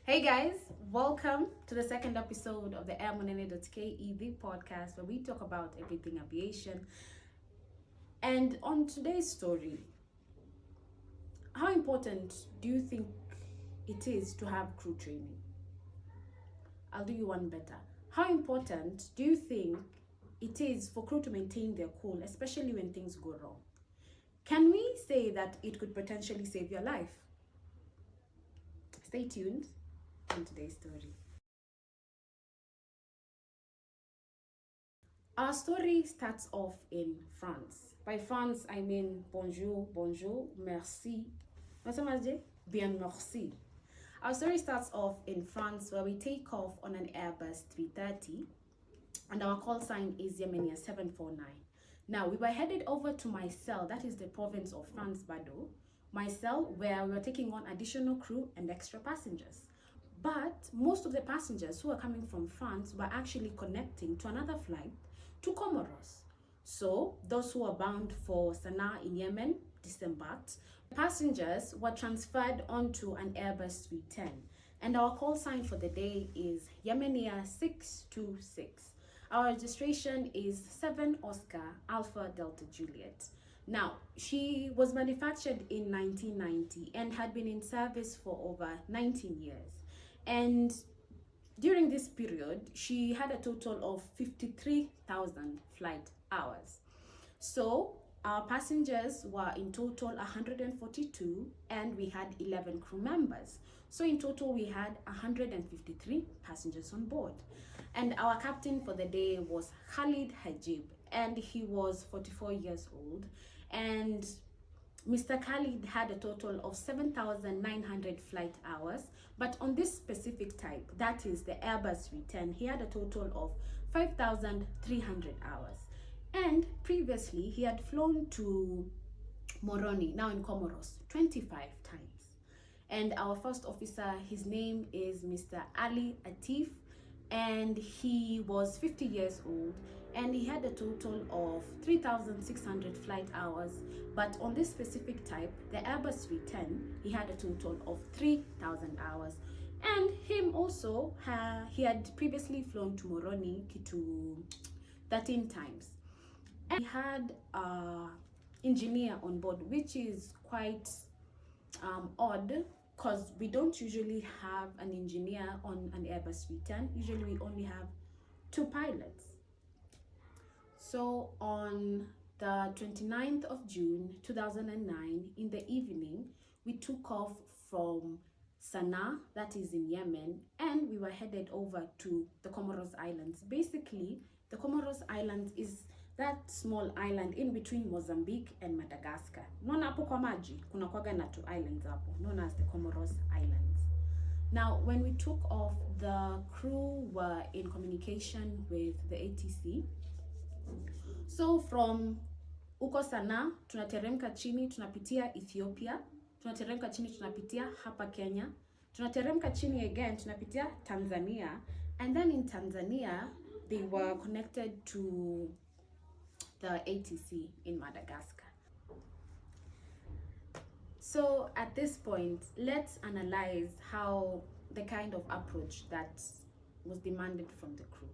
Hey guys, welcome to the second episode of the airmonene.ke, the podcast where we talk about everything aviation. And on today's story, how important do you think it is to have crew training? I'll do you one better. How important do you think it is for crew to maintain their cool, especially when things go wrong? Can we say that it could potentially save your life? Stay tuned in today's story. Our story starts off in France. By France, I mean bonjour, bonjour, merci. Bien merci. Our story starts off in France where we take off on an Airbus 330 and our call sign is Yemenia 749. Now, we were headed over to Marseille, that is the province of France, Bado. Marseille, where we were taking on additional crew and extra passengers. But most of the passengers who were coming from France were actually connecting to another flight to Comoros. So those who were bound for Sana'a in Yemen disembarked. Passengers were transferred onto an Airbus 310 and our call sign for the day is Yemenia 626. Our registration is 7 Oscar Alpha Delta Juliet. Now, she was manufactured in 1990 and had been in service for over 19 years. And during this period, she had a total of 53,000 flight hours. So our passengers were in total 142 and we had 11 crew members. So in total, we had 153 passengers on board. And our captain for the day was Khalid Hajib, and he was 44 years old. And Mr. Khalid had a total of 7,900 flight hours, but on this specific type, that is the Airbus 310, he had a total of 5,300 hours. And previously, he had flown to Moroni, now in Comoros, 25 times. And our first officer, his name is Mr. Ali Atif, and he was 50 years old and he had a total of 3,600 flight hours, but on this specific type, the Airbus 310, he had a total of 3,000 hours. And him also, he had previously flown to Moroni to 13 times. And he had an engineer on board, which is quite odd because we don't usually have an engineer on an Airbus 310. Usually we only have 2 pilots. So on the 29th of June 2009 in the evening, we took off from Sana'a, that is in Yemen, and we were headed over to the Comoros Islands. Basically, the Comoros Islands is that small island in between Mozambique and Madagascar. Nona hapo kwa maji, kuna kwaga na 2 islands hapo, known as the Comoros Islands. Now, when we took off, the crew were in communication with the ATC. So from uko Sana'a, tunateremka chini, tunapitia Ethiopia, tunateremka chini, tunapitia hapa Kenya, tunateremka chini again, tunapitia Tanzania, and then in Tanzania, they were connected to the ATC in Madagascar. So at this point, let's analyze how the kind of approach that was demanded from the crew.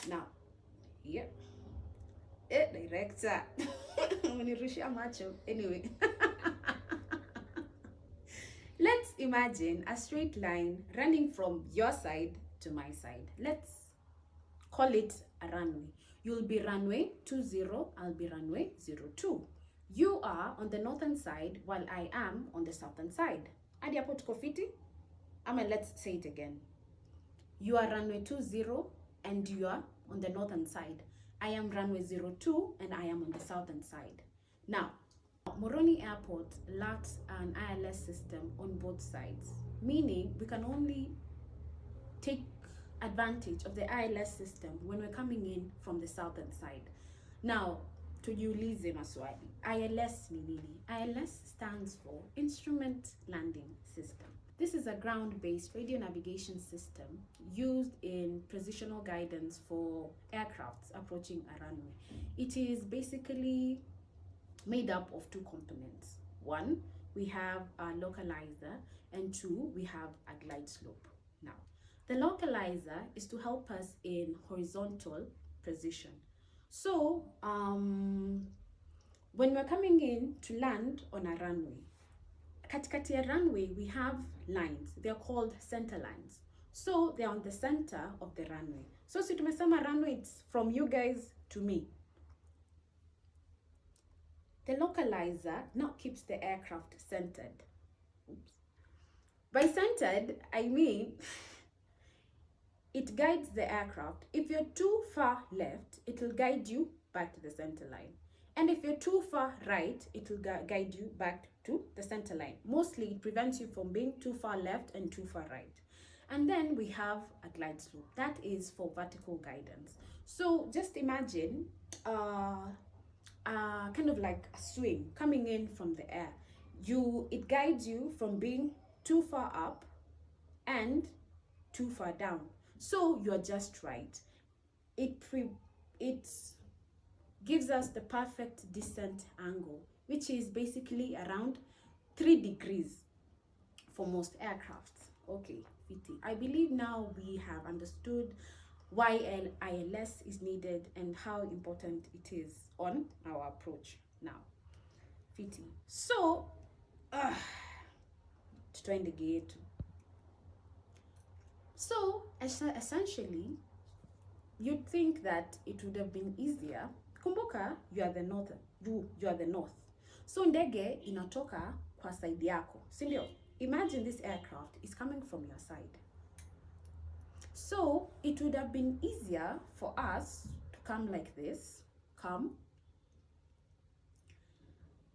Now, here, director, anyway. Let's imagine a straight line running from your side to my side. Let's call it a runway. You'll be runway 20, I'll be runway 02. You are on the northern side while I am on the southern side. Adi hapo tuko fiti? Ama let's say it again. You are runway 20 and you are on the northern side. I am runway 02 and I am on the southern side. Now, Moroni Airport lacks an ILS system on both sides, meaning we can only take advantage of the ILS system when we're coming in from the southern side. Now, tujiulize maswali. ILS ni nini? ILS stands for Instrument Landing System. This is a ground-based radio navigation system used in positional guidance for aircrafts approaching a runway. It is basically made up of 2 components. One, we have a localizer, and 2, we have a glide slope. Now, the localizer is to help us in horizontal position. So, when we're coming in to land on a runway, katikati ya runway, we have lines. They're called center lines. So they're on the center of the runway. So si tumesema runway, it's from you guys to me. The localizer now keeps the aircraft centered. Oops. By centered, I mean it guides the aircraft. If you're too far left, it will guide you back to the center line. And if you're too far right, it will guide you back to the center line. Mostly, it prevents you from being too far left and too far right. And then we have a glide slope. That is for vertical guidance. So just imagine kind of like a swing coming in from the air. It guides you from being too far up and too far down. So you're just right. It gives us the perfect descent angle, which is basically around 3 degrees for most aircrafts. Okay, Fiti. I believe now we have understood why ILS is needed and how important it is on our approach now. Fiti. So, tutwaende yetu. So, essentially, you'd think that it would have been easier. Kumbuka, you are the north. So ndege inatoka kwa side yako, si ndio? Imagine this aircraft is coming from your side. So it would have been easier for us to come like this, come,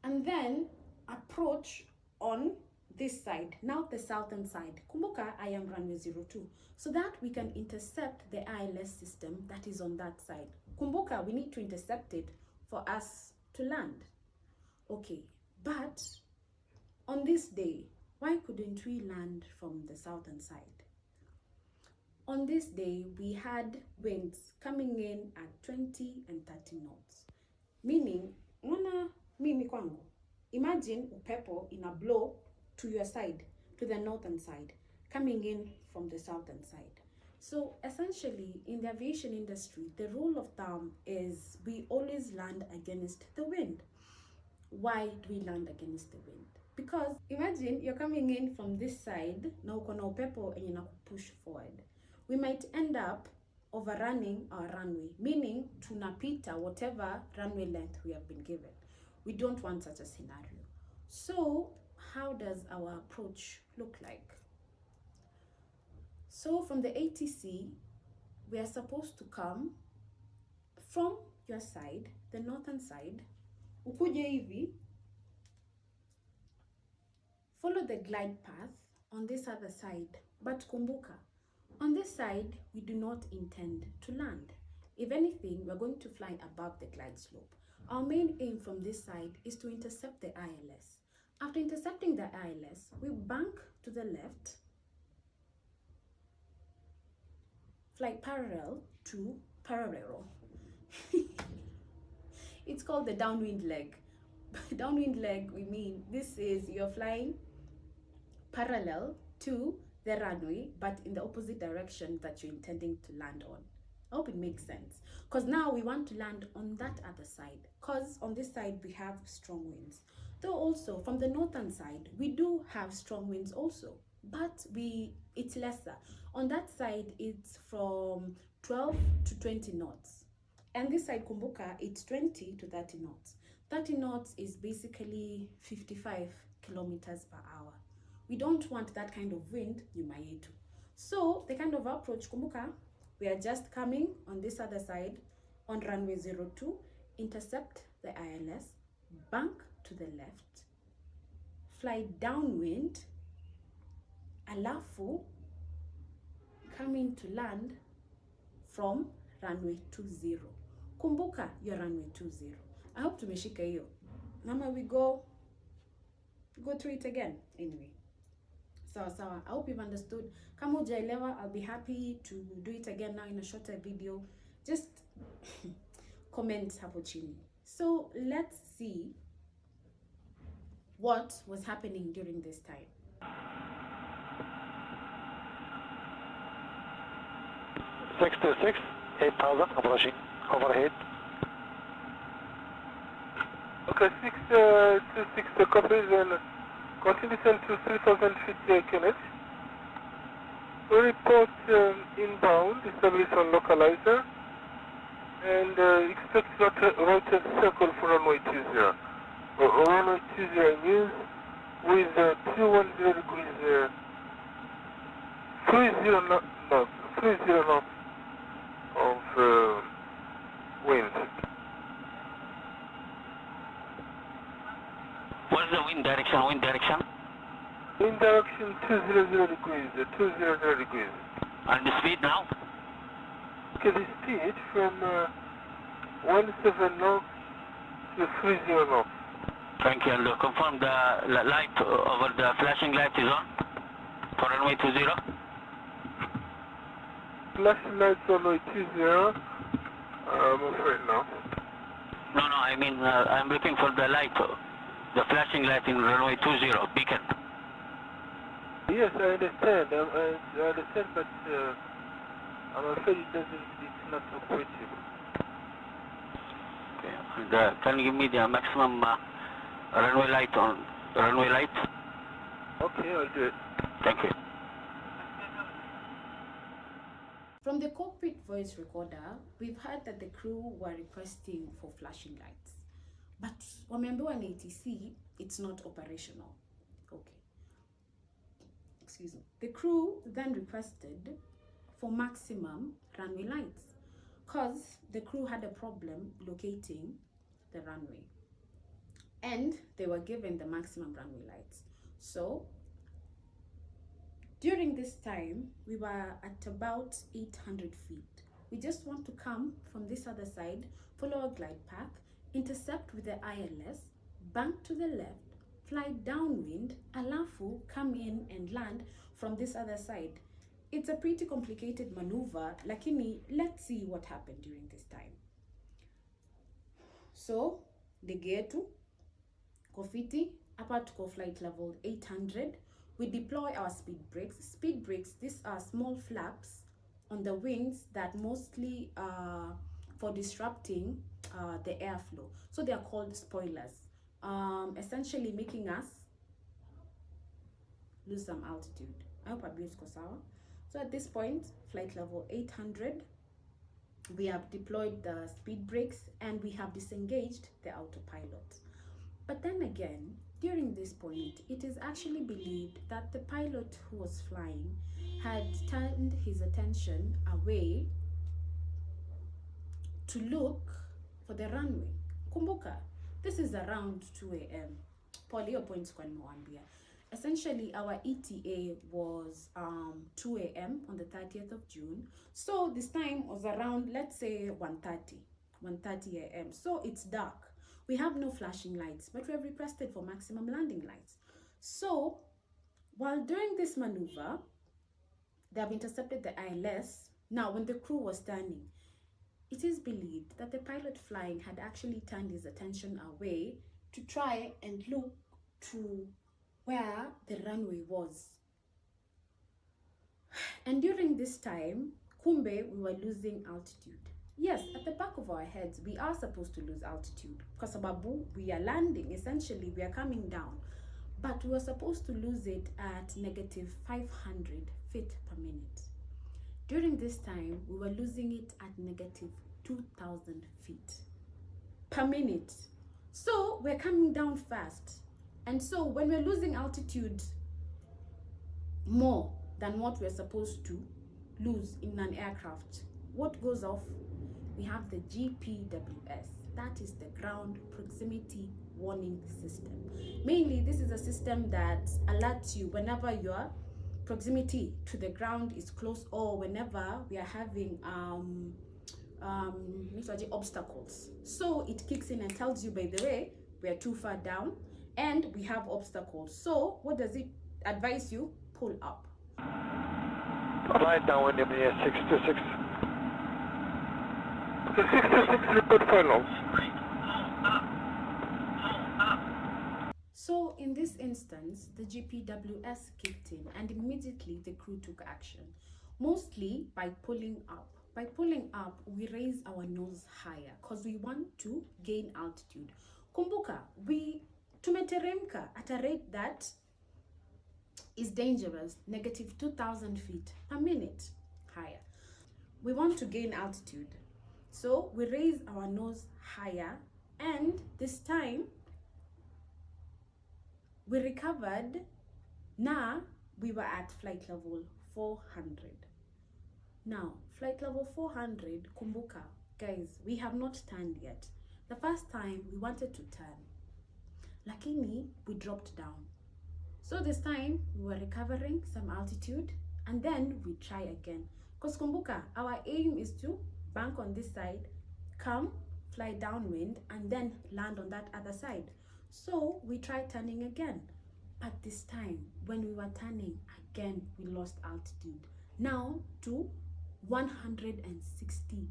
and then approach on this side, now the southern side. Kumbuka, I am runway 02, so that we can intercept the ILS system that is on that side. Kumbuka, we need to intercept it for us to land. Okay, but on this day, why couldn't we land from the southern side? On this day, we had winds coming in at 20 and 30 knots. Meaning, mimi kwangu, imagine upepo ina blow to your side, to the northern side, coming in from the southern side. So essentially, in the aviation industry, the rule of thumb is we always land against the wind. Why do we land against the wind? Because imagine you're coming in from this side, na uko na upepo enye na push forward. We might end up overrunning our runway, meaning tunapita whatever runway length we have been given. We don't want such a scenario. So how does our approach look like? So from the ATC, we are supposed to come from your side, the northern side, ukuje hivi, follow the glide path on this other side. But kumbuka, on this side, we do not intend to land. If anything, we're going to fly above the glide slope. Our main aim from this side is to intercept the ILS. After intercepting the ILS, we bank to the left, fly parallel to parallel. It's called the downwind leg. Downwind leg, we mean this is you're flying parallel to the runway, but in the opposite direction that you're intending to land on. I hope it makes sense. Because now we want to land on that other side. Because on this side we have strong winds. Though also from the northern side, we do have strong winds also. But it's lesser. On that side, it's from 12 to 20 knots. And this side, kumbuka, it's 20 to 30 knots. 30 knots is basically 55 kilometers per hour. We don't want that kind of wind, nyuma yetu. So the kind of approach, kumbuka, we are just coming on this other side on runway 02, intercept the ILS, bank to the left, fly downwind, alafu coming to land from runway 20. Kumbuka your runway 20. I hope tumeshika hiyo. Nama we go through it again anyway. Sawa. I hope you've understood. Kama hujaelewa, I'll be happy to do it again now in a shorter video. Just comment hapo chini. So let's see what was happening during this time. 626, 8000, approaching, overhead. Okay, 626 copies and continue send to 3000 feet QNH. Report inbound, establish on localizer, and expect rotor circle for runway 20. Runway 20 news with 210 degrees, 30 knots of wind. What's the wind direction? Wind direction? Wind direction 200 degrees, 200 degrees. And the speed now? Okay, the speed from 17 knots to 30 knots. Thank you. And confirm the light over the flashing light is on for runway 20. Flashing lights on runway 20. I'm afraid no. No, I mean I'm looking for the light, the flashing light in runway 20 beacon. Yes, I understand. I understand, but I'm afraid it's not operative. Okay. And, can you give me the maximum runway light on runway light? Okay, I'll do it. Thank you. From the cockpit voice recorder, we've heard that the crew were requesting for flashing lights. But wameambiwa na ATC, it's not operational. Okay. Excuse me. The crew then requested for maximum runway lights because the crew had a problem locating the runway. And they were given the maximum runway lights. So during this time, we were at about 800 feet. We just want to come from this other side, follow a glide path, intercept with the ILS, bank to the left, fly downwind, alafu come in and land from this other side. It's a pretty complicated maneuver, lakini let's see what happened during this time. So, ndege yetu kofiti, hapa tuko flight level 800. We deploy our speed brakes. Speed brakes, these are small flaps on the wings that mostly for disrupting the airflow. So they are called spoilers, essentially making us lose some altitude. I hope I'm sawa. So at this point, flight level 800, we have deployed the speed brakes and we have disengaged the autopilot. But then again, during this point, it is actually believed that the pilot who was flying had turned his attention away to look for the runway. Kumbuka, this is around 2 a.m. Polio points kwa nimewambia. Essentially, our ETA was 2 a.m. on the 30th of June. So this time was around, let's say 1:30 a.m. So it's dark. We have no flashing lights, but we have requested for maximum landing lights. So while doing this maneuver, they have intercepted the ILS. Now, when the crew was standing, it is believed that the pilot flying had actually turned his attention away to try and look to where the runway was. And during this time, kumbe, we were losing altitude. Yes, at the back of our heads, we are supposed to lose altitude because we are landing, essentially we are coming down, but we were supposed to lose it at negative 500 feet per minute. During this time, we were losing it at negative 2,000 feet per minute. So we're coming down fast. And so when we're losing altitude more than what we're supposed to lose in an aircraft, what goes off? We have the GPWS. That is the Ground Proximity Warning System. Mainly, this is a system that alerts you whenever your proximity to the ground is close or whenever we are having obstacles. So it kicks in and tells you, by the way, we are too far down and we have obstacles. So what does it advise you? Pull up. Right downwind, Yemenia 626. 626, report final. So in this instance, the GPWS kicked in and immediately the crew took action, mostly by pulling up. By pulling up, we raise our nose higher because we want to gain altitude. Kumbuka, we tumeteremka at a rate that is dangerous, negative 2,000 feet per minute higher. We want to gain altitude. So we raise our nose higher, and this time we recovered. Now we were at flight level 400. Now, flight level 400, kumbuka, guys, we have not turned yet. The first time we wanted to turn, lakini we dropped down. So this time we were recovering some altitude and then we try again. Because kumbuka, our aim is to bank on this side, come, fly downwind, and then land on that other side. So we tried turning again. But this time, when we were turning, again, we lost altitude. Now to 160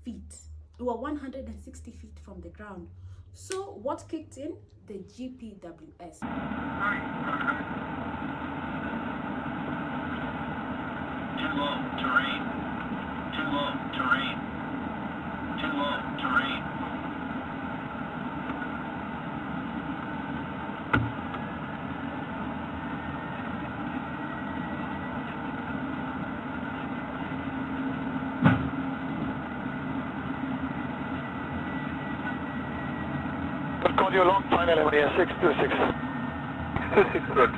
feet. We were 160 feet from the ground. So what kicked in? The GPWS. Too low terrain. Too low terrain. Too low terrain. We'll call you long final Yemenia 626. 626, good.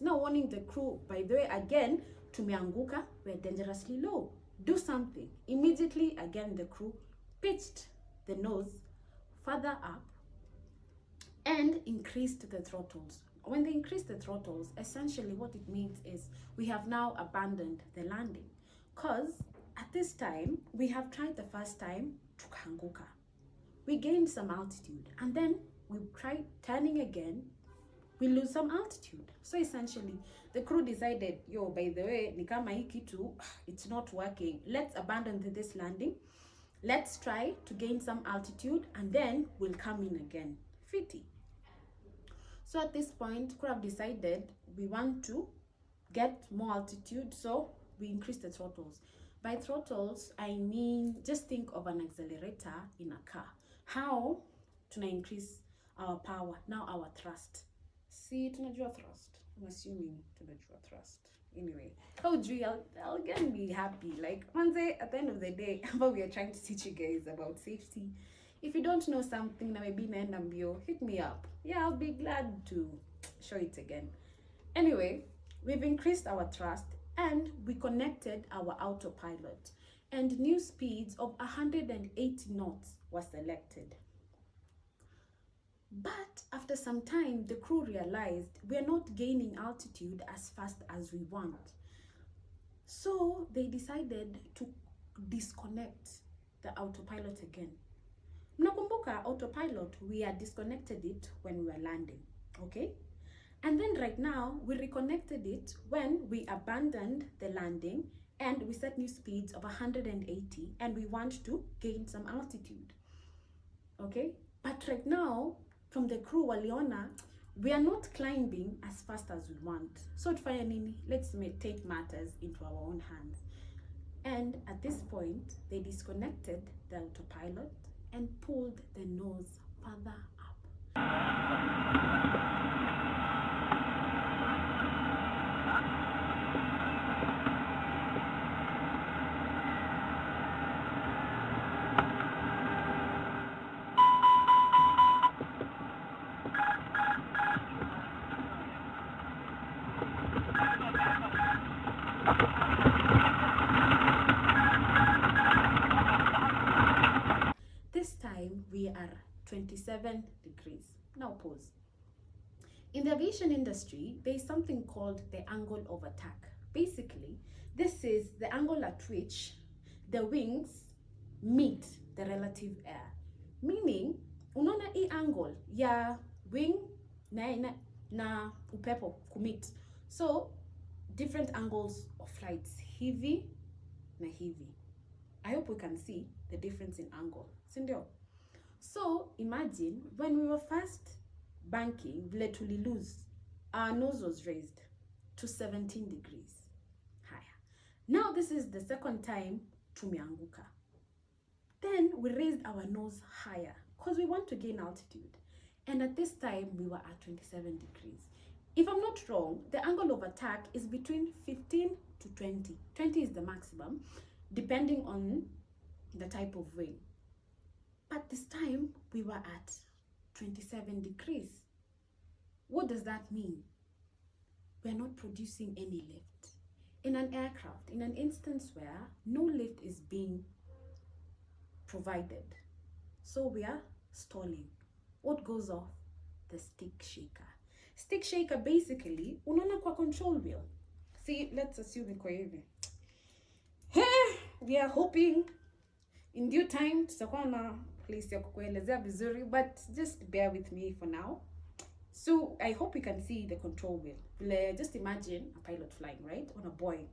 Now warning the crew, by the way, again, tumeanguka, we're dangerously low. Do something. Immediately, again, the crew pitched the nose further up and increased the throttles. When they increase the throttles, essentially what it means is we have now abandoned the landing. Because at this time, we have tried the first time, tukaanguka. We gained some altitude and then we tried turning again, we lose some altitude. So essentially, the crew decided, yo, by the way, ni kama hii kitu, it's not working. Let's abandon this landing. Let's try to gain some altitude and then we'll come in again. Fiti. So at this point, crew have decided we want to get more altitude, so we increase the throttles. By throttles, I mean, just think of an accelerator in a car. How to increase our power, now our thrust. See, tunajua thrust. I'm assuming tunajua thrust. Anyway, how do I'll again be happy. Like, one day, at the end of the day, what we are trying to teach you guys about safety. If you don't know something, na maybe naenda mbio, hit me up. Yeah, I'll be glad to show it again. Anyway, we've increased our thrust and we connected our autopilot. And new speeds of 180 knots were selected. But after some time, the crew realized we are not gaining altitude as fast as we want. So they decided to disconnect the autopilot again. Mnakumbuka autopilot, we had disconnected it when we were landing, okay? And then right now, we reconnected it when we abandoned the landing and we set new speeds of 180 and we want to gain some altitude, okay? But right now, from the crew waliona, we are not climbing as fast as we want. So tufanye nini? Let's take matters into our own hands. And at this point, they disconnected the autopilot and pulled the nose further up. This time we are 27 degrees. Now pause. In the aviation industry, there is something called the angle of attack. Basically, this is the angle at which the wings meet the relative air. Meaning, unaona hii angle ya wing na upepo kumit. So, different angles of flights, hivi na hivi. I hope we can see the difference in angle. Sindio? So imagine when we were first banking, vile tulilose, our nose was raised to 17 degrees higher. Now this is the second time tumeanguka. Then we raised our nose higher because we want to gain altitude. And at this time, we were at 27 degrees. If I'm not wrong, the angle of attack is between 15 to 20. 20 is the maximum, depending on the type of wind. But this time, we were at 27 degrees. What does that mean? We're not producing any lift. In an aircraft, in an instance where no lift is being provided, so we are stalling. What goes off? The stick shaker. Stick shaker basically, unaona kwa control wheel. See, let's assume iko hivi. We are hoping in due time tutakuwa na place ya kukuelezea vizuri, but just bear with me for now. So I hope you can see the control wheel. Just imagine a pilot flying, right? On a Boeing.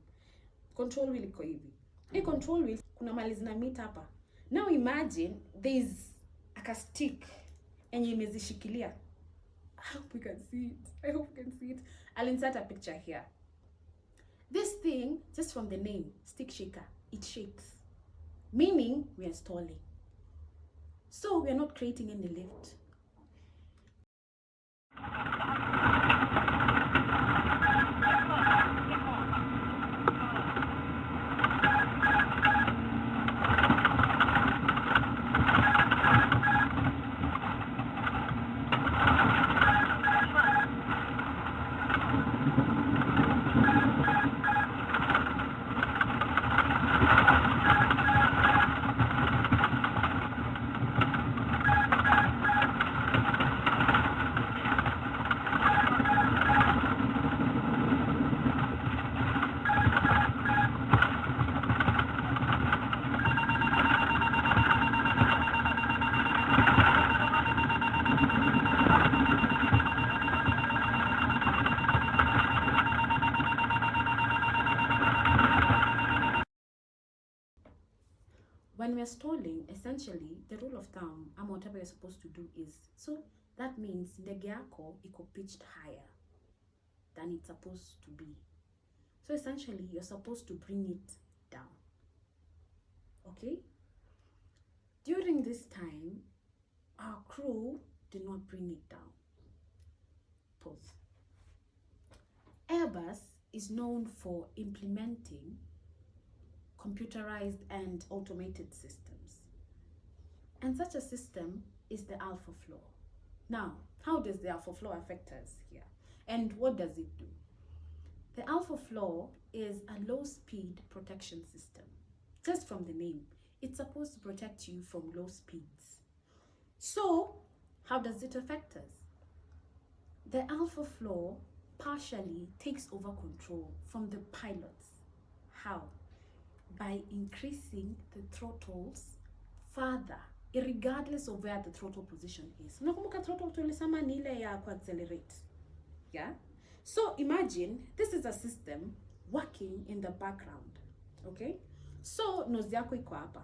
Control wheel iko hivi. Hii control wheel kuna mali zinamita hapa. Now imagine there's a stick and imezishikilia. I hope you can see it. I hope you can see it. I'll insert a picture here. This thing, just from the name, stick shaker, it shakes. Meaning we are stalling. So we are not creating any lift. When we're stalling, essentially, the rule of thumb, and whatever you're supposed to do is, so that means ndege yako iko pitched higher than it's supposed to be. So essentially, you're supposed to bring it down. Okay? During this time, our crew did not bring it down. Pause. Airbus is known for implementing computerized and automated systems. And such a system is the alpha floor. Now, how does the alpha floor affect us here? And what does it do? The alpha floor is a low-speed protection system. Just from the name, it's supposed to protect you from low speeds. So, how does it affect us? The alpha floor partially takes over control from the pilots. How? By increasing the throttles further, regardless of where the throttle position is. Unakumbuka throttle tulisema ni ile ya accelerate. Yeah? So imagine this is a system working in the background. Okay? So nose yako iko hapa.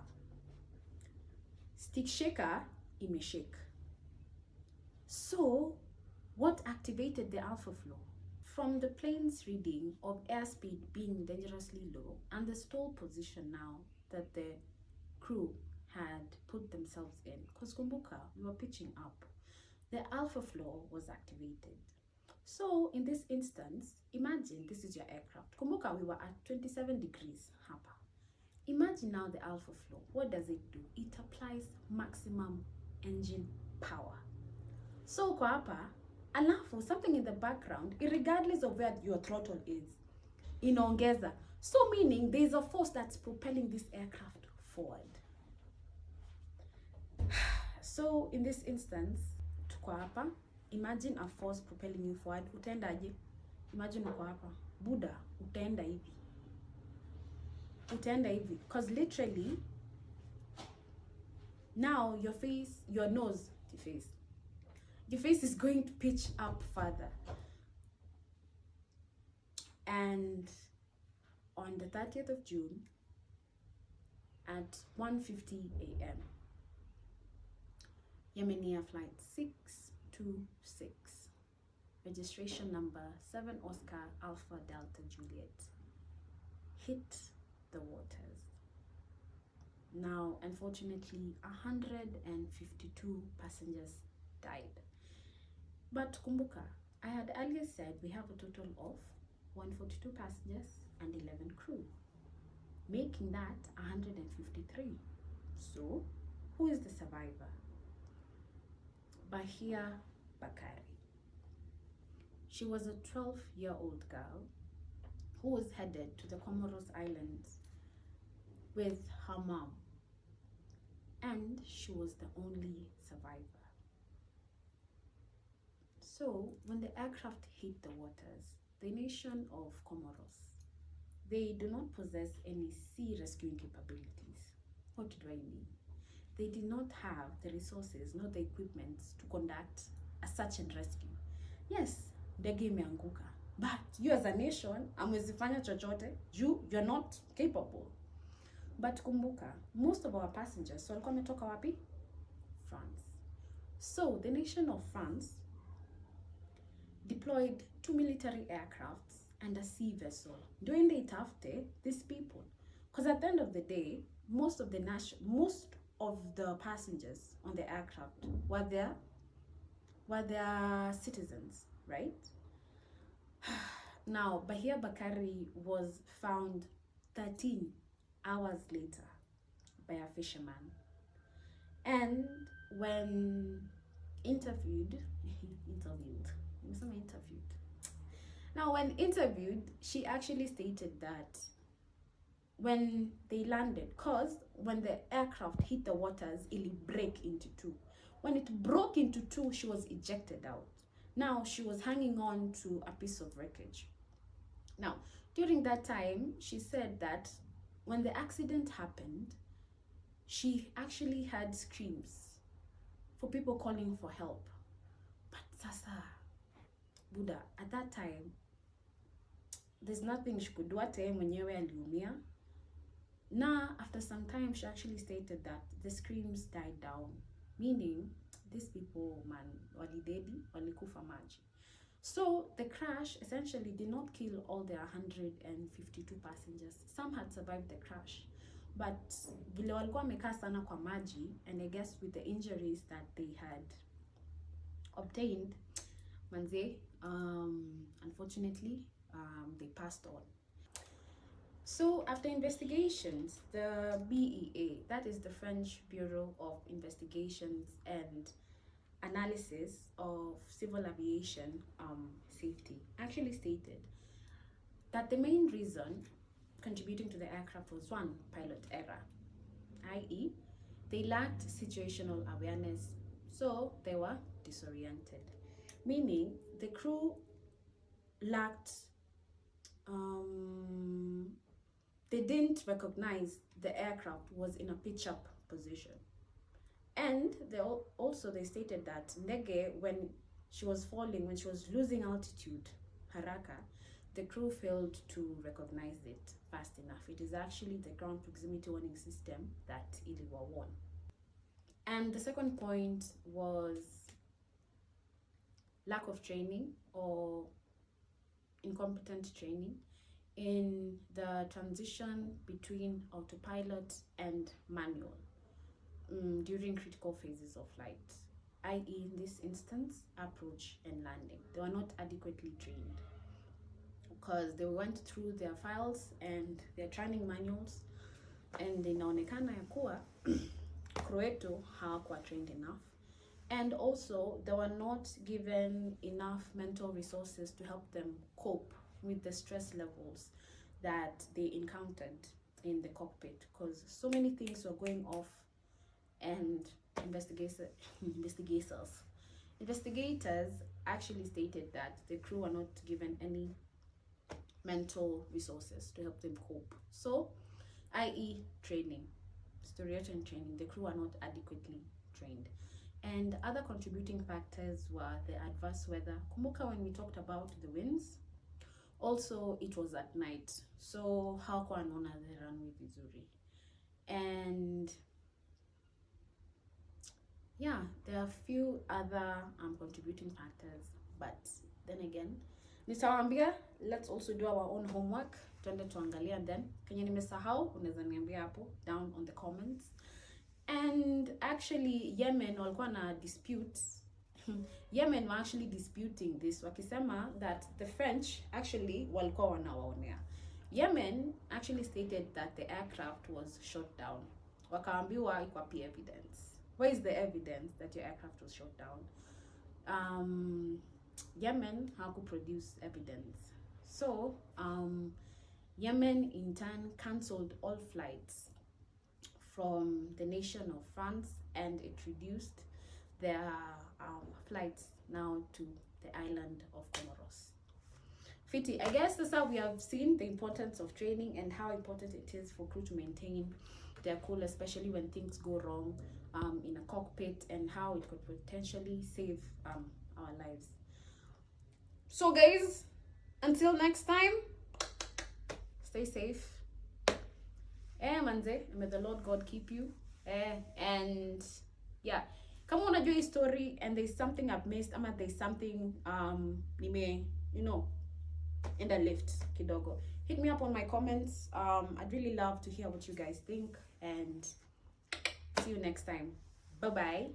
Stick shaker imeshake. So what activated the alpha flow? From the plane's reading of airspeed being dangerously low and the stall position now that the crew had put themselves in, because kumbuka, we were pitching up, the alpha flow was activated. So in this instance, imagine this is your aircraft. Kumbuka, we were at 27 degrees hapa. Imagine now the alpha flow. What does it do? It applies maximum engine power. So kwa hapa, alafu something in the background, regardless of where your throttle is, inaongeza. So meaning there is a force that's propelling this aircraft forward. So in this instance, tuko hapa, imagine a force propelling you forward. Utaendaje? Imagine uko hapa. Buddha, utaenda hivi. Utaenda hivi. Because literally, now your face is going to pitch up further. And on the 30th of June at 1:50 a.m., Yemenia flight 626, registration number 7 Oscar Alpha Delta Juliet, hit the waters. Now, unfortunately, 152 passengers died. But kumbuka, I had earlier said we have a total of 142 passengers and 11 crew, making that 153. So, who is the survivor? Bahia Bakari. She was a 12-year-old girl who was headed to the Comoros Islands with her mom, and she was the only survivor. So when the aircraft hit the waters, the nation of Comoros, they do not possess any sea rescuing capabilities. What do I mean? They did not have the resources nor the equipment to conduct a search and rescue. Yes, ndege imeanguka, but you as a nation amwezifanya chochote juu you're not capable. But kumbuka, most of our passengers walikuwa wametoka wapi? France. So the nation of France deployed 2 military aircrafts and a sea vessel during the itafte these people, because at the end of the day, most of the passengers on the aircraft were their citizens, right? Now, Bahia Bakari was found 13 hours later by a fisherman, and when interviewed, now when interviewed, she actually stated that when they landed, cause when the aircraft hit the waters, it break into two. When it broke into two, she was ejected out. Now she was hanging on to a piece of wreckage. Now, during that time, she said that when the accident happened, she actually had screams for people calling for help. But sasa, Buddha, at that time, there's nothing she could do. Hata yeye mwenyewe aliumia. Na after some time, she actually stated that the screams died down, meaning these people, man, walidedi, walikufa maji. So the crash essentially did not kill all the 152 passengers. Some had survived the crash, but vile walikuwa wamekaa sana kwa maji, and I guess with the injuries that they had obtained, manze, unfortunately, they passed on. So after investigations, the BEA, that is the French Bureau of Investigations and Analysis of Civil Aviation Safety, actually stated that the main reason contributing to the aircraft was one, pilot error, i.e. they lacked situational awareness, so they were disoriented, meaning the crew lacked they didn't recognize the aircraft was in a pitch up position. And they stated that ndege, when she was falling, when she was losing altitude, haraka, the crew failed to recognize it fast enough. It is actually the ground proximity warning system that iliwa won. And the second point was lack of training or incompetent training in the transition between autopilot and manual during critical phases of flight, i.e. in this instance, approach and landing. They were not adequately trained because they went through their files and their training manuals, and inaonekana ya kuwa crew wetu hawakuwa trained enough, and also they were not given enough mental resources to help them cope with the stress levels that they encountered in the cockpit, because so many things were going off, and investigators actually stated that the crew were not given any mental resources to help them cope. So, i.e. training, storytelling training, the crew are not adequately trained. And other contributing factors were the adverse weather. Kumbuka when we talked about the winds, also it was at night, so hawakuwa wanaona the runway vizuri. And yeah, there are a few other contributing factors, but then again, nitawaambia, let's also do our own homework, tuende tuangalia, and then kenye nimesahau unaweza niambia hapo down on the comments. And actually Yemen walikuwa na disputes. Yemen were actually disputing this, wakisema that the French actually walikuwa wanawaonea. Yemen actually stated that the aircraft was shot down. Wakaambiwa iko wapi evidence? Where is the evidence that your aircraft was shot down? Yemen haku produce evidence. So Yemen in turn cancelled all flights from the nation of France, and it reduced their flights now to the island of Comoros. Fiti, I guess that's how we have seen the importance of training and how important it is for crew to maintain their cool, especially when things go wrong in a cockpit, and how it could potentially save our lives. So guys, until next time, stay safe. Manze, may the Lord God keep you. And yeah, kama unajua hii story and there's something I've missed, ama there's something nime, in the lift kidogo, hit me up on my comments. I'd really love to hear what you guys think, and see you next time. Bye bye.